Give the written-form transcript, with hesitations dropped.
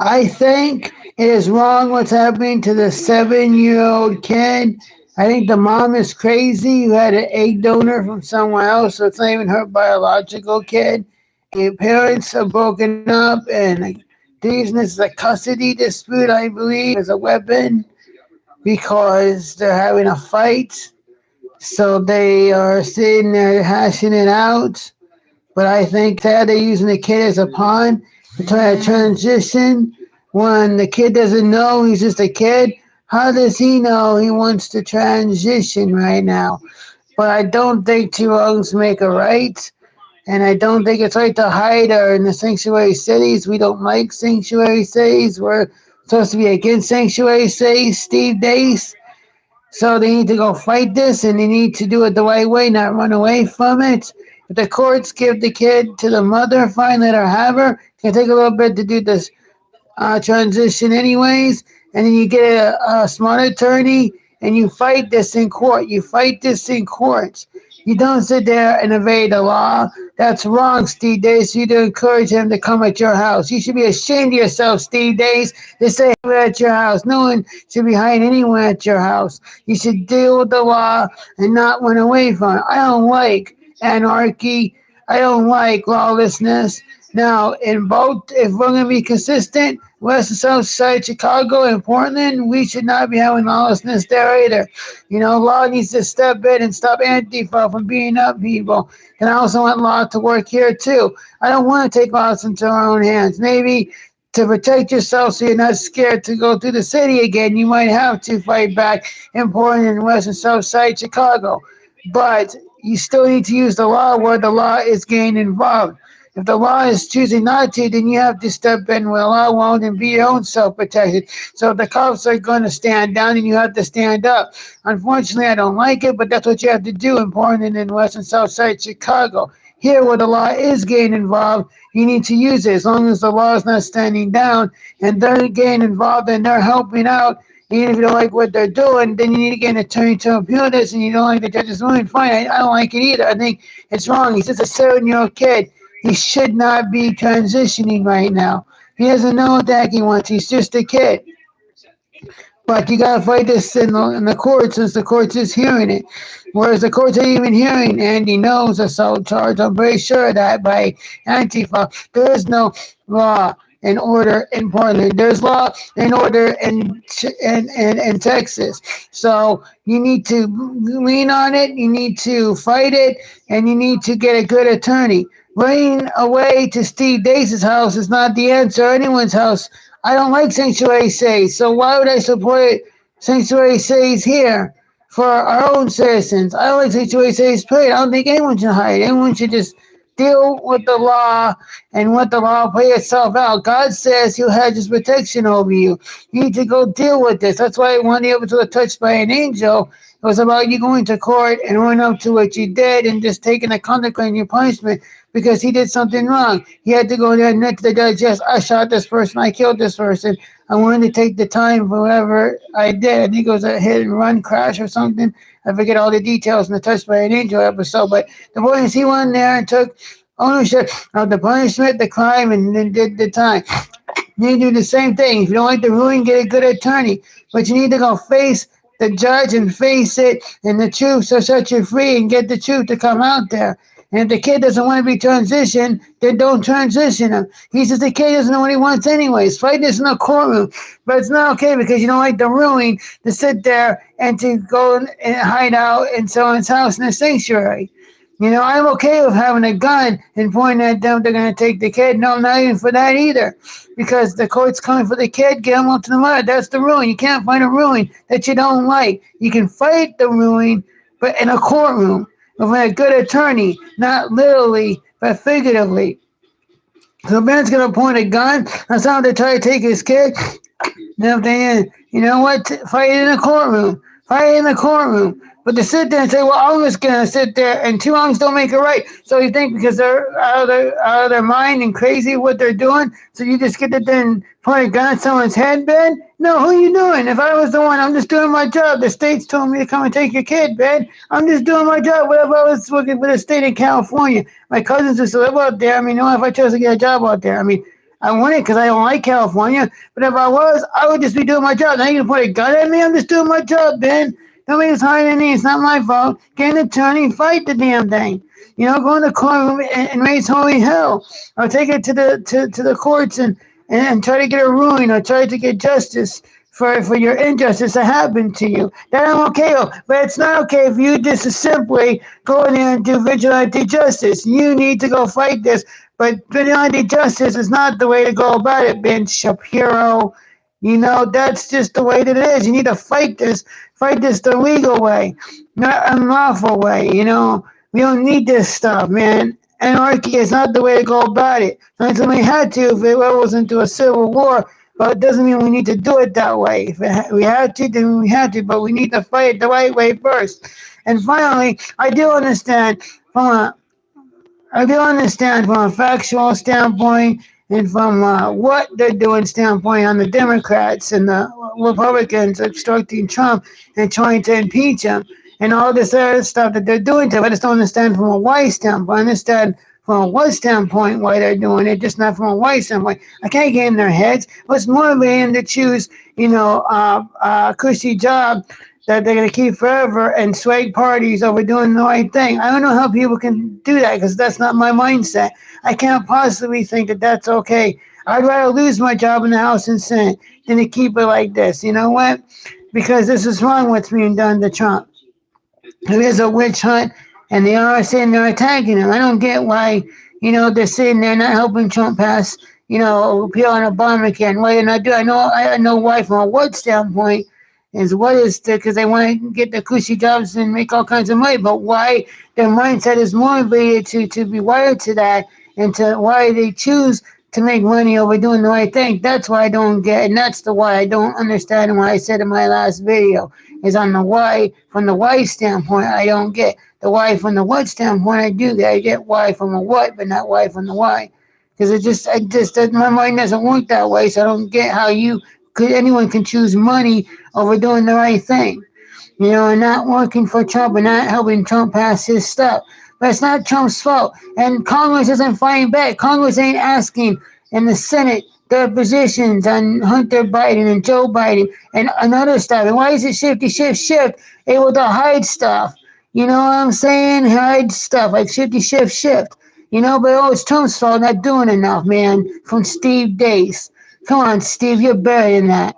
I think it is wrong what's happening to the 7-year-old kid. I think the mom is crazy who had an egg donor from somewhere else, so it's not even her biological kid. And parents are broken up, and they're using this as a custody dispute, I believe, as a weapon because they're having a fight. So they are sitting there hashing it out. But I think instead they're using the kid as a pawn to try to transition when the kid doesn't know he's just a kid. How does he know he wants to transition right now? But I don't think two wrongs make a right. And I don't think it's right to hide her in the sanctuary cities. We don't like sanctuary cities. We're supposed to be against sanctuary cities, Steve Dace. So they need to go fight this, and they need to do it the right way, not run away from it. If the courts give the kid to the mother, fine, let her have her. It's gonna take a little bit to do this transition, anyways. And then you get a smart attorney, and you fight this in court. You fight this in court. You don't sit there and evade the law. That's wrong, Steve Dace. You to encourage him to come at your house. You should be ashamed of yourself, Steve Dace, to say we're at your house. No one should be hiding anyone at your house. You should deal with the law and not run away from it. I don't like anarchy. I don't like lawlessness. Now, in both, if we're going to be consistent, West and South Side, Chicago and Portland, we should not be having lawlessness there either. Law needs to step in and stop Antifa from beating up people. And I also want law to work here too. I don't want to take laws into our own hands. Maybe to protect yourself so you're not scared to go through the city again, you might have to fight back in Portland and West and South Side, Chicago. But you still need to use the law where the law is getting involved. If the law is choosing not to, then you have to step in where the law won't and be your own self-protection. So if the cops are going to stand down, and you have to stand up. Unfortunately, I don't like it, but that's what you have to do in Portland and West and South Side Chicago. Here, where the law is getting involved, you need to use it as long as the law is not standing down and they're getting involved and they're helping out. Even if you don't like what they're doing, then you need to get an attorney to appeal this, and you don't like the judge's ruling, fine. I don't like it either. I think it's wrong. He's just a 7-year-old kid. He should not be transitioning right now. He doesn't know what the heck he wants. He's just a kid. But you gotta fight this in the courts since the courts is hearing it. Whereas the courts ain't even hearing Andy knows assault charge. I'm very sure of that by Antifa. There is no law and order in Portland. There's law and order in Texas. So you need to lean on it, you need to fight it, and you need to get a good attorney. Running away to Steve Dace's house is not the answer, or anyone's house. I don't like sanctuary cities, so why would I support sanctuary cities here for our own citizens? I don't like sanctuary cities, period. I don't think anyone should hide. Anyone should just deal with the law and let the law play itself out. God says he'll have his protection over you. You need to go deal with this. That's why when you was touched by an angel, it was about you going to court and owning up to what you did and just taking the consequence and your punishment because he did something wrong. He had to go there and admit to the judge, yes, I shot this person, I killed this person. I wanted to take the time for whatever I did. I think it was a hit and run crash or something. I forget all the details in the Touched by an Angel episode, but the point is he went there and took ownership of the punishment, the crime, and then did the time. You need to do the same thing. If you don't like the ruling, get a good attorney. But you need to go face the judge and face it, and the truth will set you free and get the truth to come out there. And if the kid doesn't want to be transitioned, then don't transition him. He says the kid doesn't know what he wants anyways. Fight this in a courtroom. But it's not okay because you don't like the ruling to sit there and to go and hide out in someone's house in a sanctuary. I'm okay with having a gun and pointing at them. They're going to take the kid. No, I'm not even for that either. Because the court's coming for the kid, get him up to the mud. That's the ruling. You can't find a ruling that you don't like. You can fight the ruling, but in a courtroom with a good attorney, not literally, but figuratively. So a man's going to point a gun on someone to try to take his kid. Then you know what? Fight it in a courtroom. Fight it in the courtroom. But to sit there and say, well, I'm just going to sit there and two wrongs don't make it right. So you think because they're out of their mind and crazy what they're doing, so you just get to then point a gun at someone's head, Ben? No, who are you doing? If I was the one, I'm just doing my job. The state's told me to come and take your kid, Ben. I'm just doing my job. What if I was working for the state of California? My cousins used to live out there. I mean, no, if I chose to get a job out there, I mean, I want it because I don't like California. But if I was, I would just be doing my job. Now you can point a gun at me. I'm just doing my job, Ben. Nobody's hiring me. It's not my fault. Get an attorney, fight the damn thing. You know, go in the court and raise holy hell, or take it to the courts and try to get a ruling or try to get justice for your injustice that happened to you. That I'm okay with. But it's not okay if you just simply go in there and do vigilante justice. You need to go fight this. But vigilante justice is not the way to go about it, Ben Shapiro. You know, that's just the way that it is. You need to fight this the legal way, not unlawful way. You know, we don't need this stuff, man. Anarchy is not the way to go about it. Unless we had to, if it was into a civil war, but it doesn't mean we need to do it that way. If we had to, then we had to, but we need to fight it the right way first. And finally, I do understand from a factual standpoint and from what they're doing standpoint on the Democrats and the Republicans obstructing Trump and trying to impeach him and all this other stuff that they're doing to him. I just don't understand from a why standpoint. I understand from a what standpoint why they're doing it, just not from a why standpoint. I can't get in their heads. What's motivating to choose, a cushy job that they're going to keep forever and sway parties over doing the right thing. I don't know how people can do that because that's not my mindset. I can't possibly think that that's okay. I'd rather lose my job in the House and Senate than to keep it like this. You know what? Because this is wrong what's being done to Trump. It is a witch hunt, and they are sitting there attacking him. I don't get why, they're sitting there not helping Trump pass, repeal on Obamacare. Why they're not doing? I know why from a what standpoint is what is because they want to get the cushy jobs and make all kinds of money. But why their mindset is motivated to be wired to that and to why they choose to make money over doing the right thing. That's why I don't get, and that's the why I don't understand. What I said in my last video is on the why, from the why standpoint, I don't get the why from the what standpoint. I do get. I get why from the what, but not why from the why, because my mind doesn't work that way. So I don't get how anyone can choose money over doing the right thing, and not working for Trump and not helping Trump pass his stuff. But it's not Trump's fault. And Congress isn't fighting back. Congress ain't asking in the Senate their positions on Hunter Biden and Joe Biden and other stuff. And why is it shifty, shift, able to hide stuff? You know what I'm saying? Hide stuff like shifty, shift. But it's Trump's fault not doing enough, man, from Steve Deace. Come on, Steve, you're better than that.